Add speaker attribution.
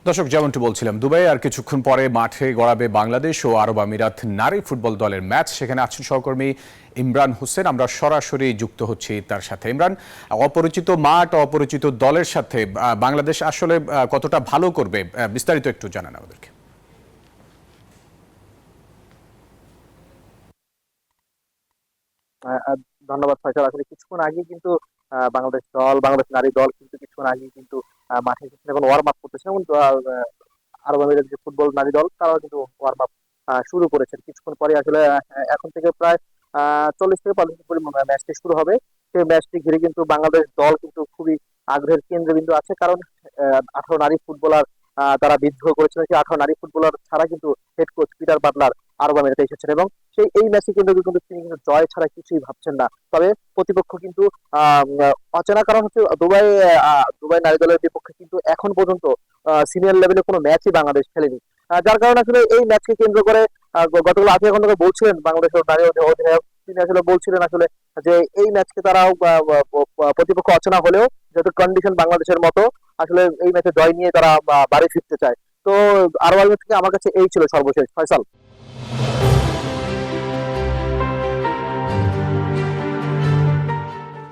Speaker 1: দর্শক, যেমনটি বলছিলাম, দুবাই আর কিছুক্ষণ পরে মাঠে গড়াবে বাংলাদেশ ও আরব আমিরাত নারী ফুটবল দলের ম্যাচ। সেখানে আছেন সহকর্মী ইমরান হোসেন। আমরা সরাসরি যুক্ত হচ্ছি তার সাথে। ইমরান, অপরিচিত মাঠ, অপরিচিত দলের সাথে বাংলাদেশ আসলে কতটা ভালো করবে, বিস্তারিত একটু জানান আমাদেরকে।
Speaker 2: আহ, আহ, ধন্যবাদ ফয়সাল। আসলে কিছুক্ষণ আগে কিন্তু বাংলাদেশ নারী দল কিন্তু কিছুক্ষণ আগে কিন্তু মাঠে এসেছেন এবং ওয়ার্ম আপ করতেছেন এবং আরব আমিরাতের যে ফুটবল নারী দল তারাও কিন্তু ওয়ার্ম আপ শুরু করেছেন কিছুক্ষণ পরে। আসলে এখন থেকে প্রায় 40 থেকে 45 মিনিট পরে ম্যাচটি শুরু হবে। সেই ম্যাচটি ঘিরে কিন্তু বাংলাদেশ দল কিন্তু খুবই আগ্রহের কেন্দ্রবিন্দু আছে, কারণ 18 নারী ফুটবলার তারা বিদ্রোহ করেছিলেন। সেই 18 নারী ফুটবলার ছাড়া কিন্তু হেড কোচ পিটার বাটলার আরব আমিরাতে এসেছেন এবং এই ম্যাচে কিন্তু কিন্তু তিনি কিন্তু জয় ছাড়া কিছুই ভাবছেন না। তবে প্রতিপক্ষ কিন্তু অচেনা, কারণ হচ্ছে দুবাই নারী দলের বিপক্ষে কিন্তু এখন পর্যন্ত সিনিয়র লেভেলে কোনো ম্যাচই বাংলাদেশ খেলেনি। যার কারণে আসলে এই ম্যাচকে কেন্দ্র করে গতকাল আজকে ঘন্টা বলছিলেন বাংলাদেশের নারী অধিনায়ক। তিনি আসলে বলছিলেন আসলে যে এই ম্যাচকে তারা প্রতিপক্ষ অচেনা হলেও যেহেতু কন্ডিশন বাংলাদেশের মতো, আসলে এই ম্যাচে জয় নিয়ে তারা বাড়ি ফিরতে চায়। তো আরো আগে থেকে আমার কাছে এই ছিল সর্বশেষ, ফয়সাল।